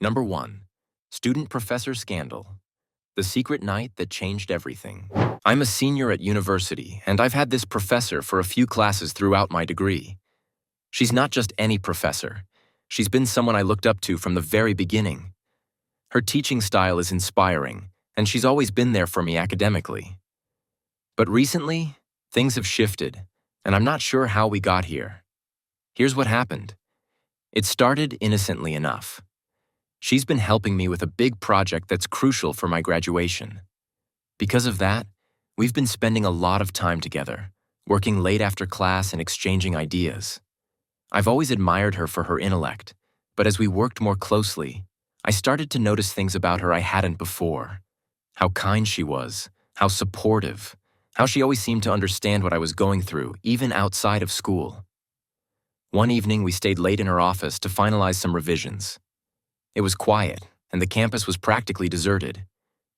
Number 1. Student-professor scandal. The secret night that changed everything. I'm a senior at university, and I've had this professor for a few classes throughout my degree. She's not just any professor. She's been someone I looked up to from the very beginning. Her teaching style is inspiring, and she's always been there for me academically. But recently, things have shifted, and I'm not sure how we got here. Here's what happened. It started innocently enough. She's been helping me with a big project that's crucial for my graduation. Because of that, we've been spending a lot of time together, working late after class and exchanging ideas. I've always admired her for her intellect, but as we worked more closely, I started to notice things about her I hadn't before. How kind she was, how supportive, how she always seemed to understand what I was going through, even outside of school. One evening, we stayed late in her office to finalize some revisions. It was quiet, and the campus was practically deserted.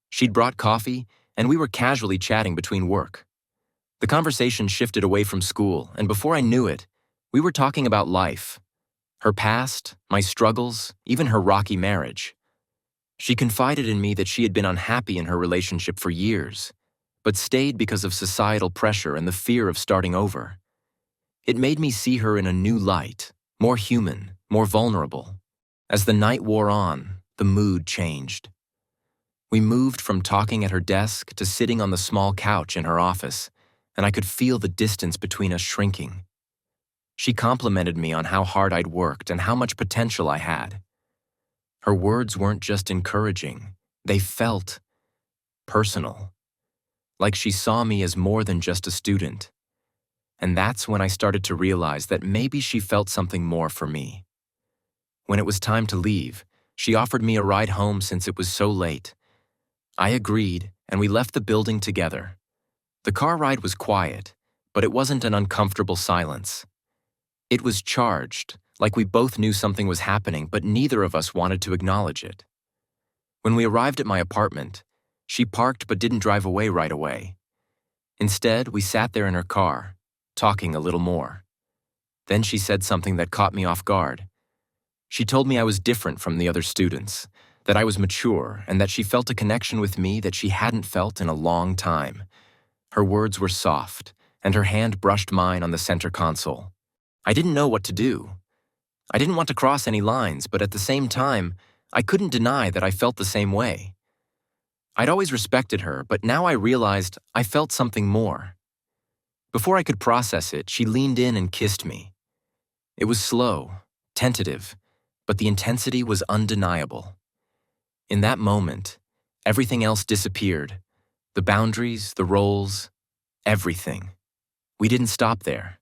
She'd brought coffee, and we were casually chatting between work. The conversation shifted away from school, and before I knew it, we were talking about life. Her past, my struggles, even her rocky marriage. She confided in me that she had been unhappy in her relationship for years, but stayed because of societal pressure and the fear of starting over. It made me see her in a new light, more human, more vulnerable. As the night wore on, the mood changed. We moved from talking at her desk to sitting on the small couch in her office, and I could feel the distance between us shrinking. She complimented me on how hard I'd worked and how much potential I had. Her words weren't just encouraging, they felt personal. Like she saw me as more than just a student. And that's when I started to realize that maybe she felt something more for me. When it was time to leave, she offered me a ride home since it was so late. I agreed, and we left the building together. The car ride was quiet, but it wasn't an uncomfortable silence. It was charged, like we both knew something was happening, but neither of us wanted to acknowledge it. When we arrived at my apartment, she parked but didn't drive away right away. Instead, we sat there in her car, talking a little more. Then she said something that caught me off guard. She told me I was different from the other students, that I was mature, and that she felt a connection with me that she hadn't felt in a long time. Her words were soft, and her hand brushed mine on the center console. I didn't know what to do. I didn't want to cross any lines, but at the same time, I couldn't deny that I felt the same way. I'd always respected her, but now I realized I felt something more. Before I could process it, she leaned in and kissed me. It was slow, tentative, but the intensity was undeniable. In that moment, everything else disappeared. The boundaries, the roles, everything. We didn't stop there.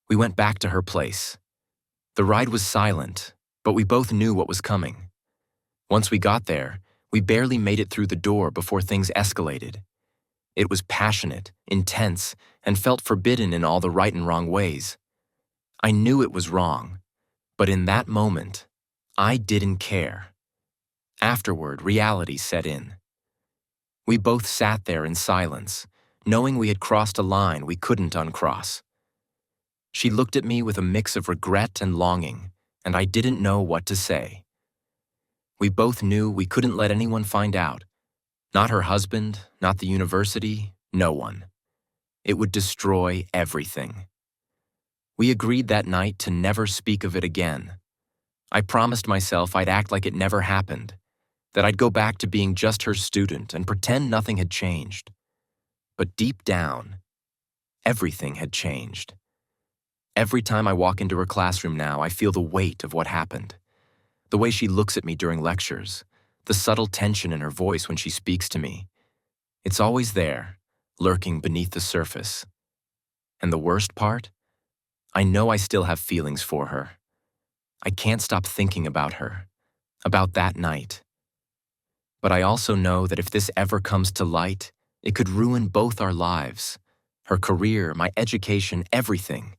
We went back to her place. The ride was silent, but we both knew what was coming. Once we got there, we barely made it through the door before things escalated. It was passionate, intense, and felt forbidden in all the right and wrong ways. I knew it was wrong, but in that moment, I didn't care. Afterward, reality set in. We both sat there in silence, knowing we had crossed a line we couldn't uncross. She looked at me with a mix of regret and longing, and I didn't know what to say. We both knew we couldn't let anyone find out. Not her husband, not the university, no one. It would destroy everything. We agreed that night to never speak of it again. I promised myself I'd act like it never happened, that I'd go back to being just her student and pretend nothing had changed. But deep down, everything had changed. Every time I walk into her classroom now, I feel the weight of what happened. The way she looks at me during lectures, the subtle tension in her voice when she speaks to me. It's always there, lurking beneath the surface. And the worst part? I know I still have feelings for her. I can't stop thinking about her, about that night. But I also know that if this ever comes to light, it could ruin both our lives, her career, my education, everything.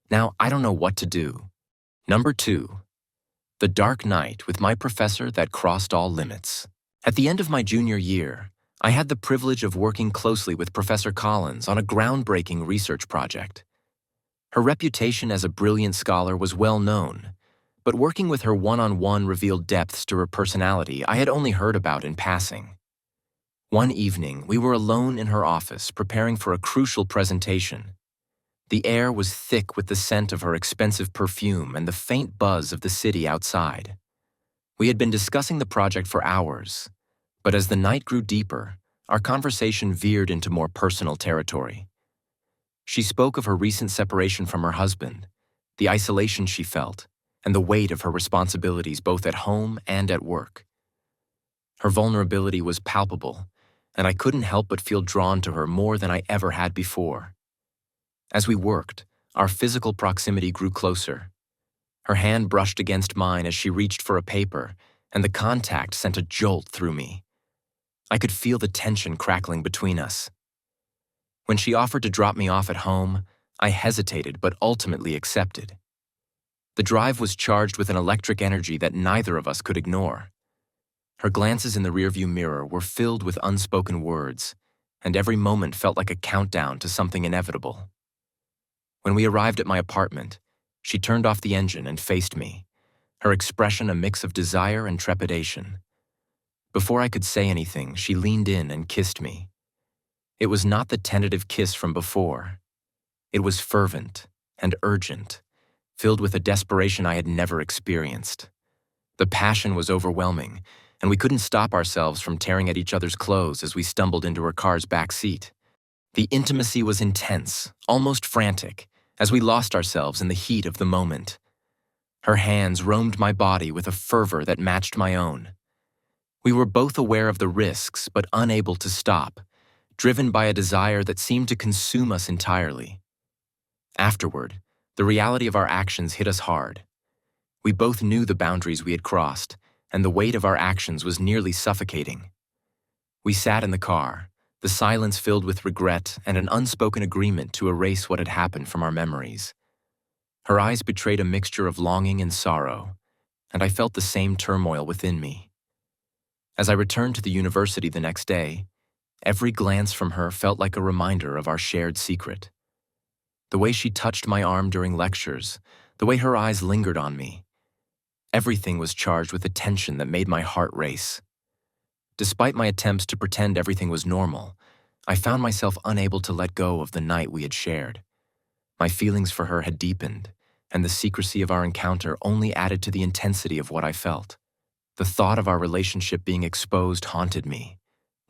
Now, I don't know what to do. Number 2. The dark night with my professor that crossed all limits. At the end of my junior year, I had the privilege of working closely with Professor Collins on a groundbreaking research project. Her reputation as a brilliant scholar was well known, but working with her one-on-one revealed depths to her personality I had only heard about in passing. One evening, we were alone in her office preparing for a crucial presentation. The air was thick with the scent of her expensive perfume and the faint buzz of the city outside. We had been discussing the project for hours, but as the night grew deeper, our conversation veered into more personal territory. She spoke of her recent separation from her husband, the isolation she felt, and the weight of her responsibilities both at home and at work. Her vulnerability was palpable, and I couldn't help but feel drawn to her more than I ever had before. As we worked, our physical proximity grew closer. Her hand brushed against mine as she reached for a paper, and the contact sent a jolt through me. I could feel the tension crackling between us. When she offered to drop me off at home, I hesitated but ultimately accepted. The drive was charged with an electric energy that neither of us could ignore. Her glances in the rearview mirror were filled with unspoken words, and every moment felt like a countdown to something inevitable. When we arrived at my apartment, she turned off the engine and faced me, her expression a mix of desire and trepidation. Before I could say anything, she leaned in and kissed me. It was not the tentative kiss from before. It was fervent and urgent, filled with a desperation I had never experienced. The passion was overwhelming, and we couldn't stop ourselves from tearing at each other's clothes as we stumbled into her car's back seat. The intimacy was intense, almost frantic, as we lost ourselves in the heat of the moment. Her hands roamed my body with a fervor that matched my own. We were both aware of the risks, but unable to stop, driven by a desire that seemed to consume us entirely. Afterward, the reality of our actions hit us hard. We both knew the boundaries we had crossed, and the weight of our actions was nearly suffocating. We sat in the car, the silence filled with regret and an unspoken agreement to erase what had happened from our memories. Her eyes betrayed a mixture of longing and sorrow, and I felt the same turmoil within me. As I returned to the university the next day, every glance from her felt like a reminder of our shared secret. The way she touched my arm during lectures, the way her eyes lingered on me, everything was charged with a tension that made my heart race. Despite my attempts to pretend everything was normal, I found myself unable to let go of the night we had shared. My feelings for her had deepened, and the secrecy of our encounter only added to the intensity of what I felt. The thought of our relationship being exposed haunted me,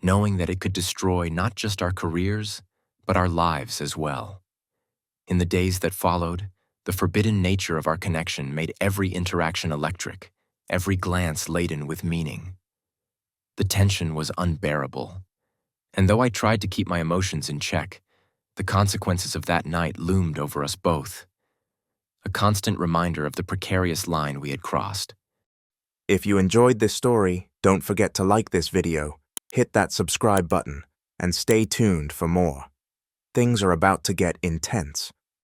knowing that it could destroy not just our careers, but our lives as well. In the days that followed, the forbidden nature of our connection made every interaction electric, every glance laden with meaning. The tension was unbearable, and though I tried to keep my emotions in check, the consequences of that night loomed over us both, a constant reminder of the precarious line we had crossed. If you enjoyed this story, don't forget to like this video, hit that subscribe button, and stay tuned for more. Things are about to get intense.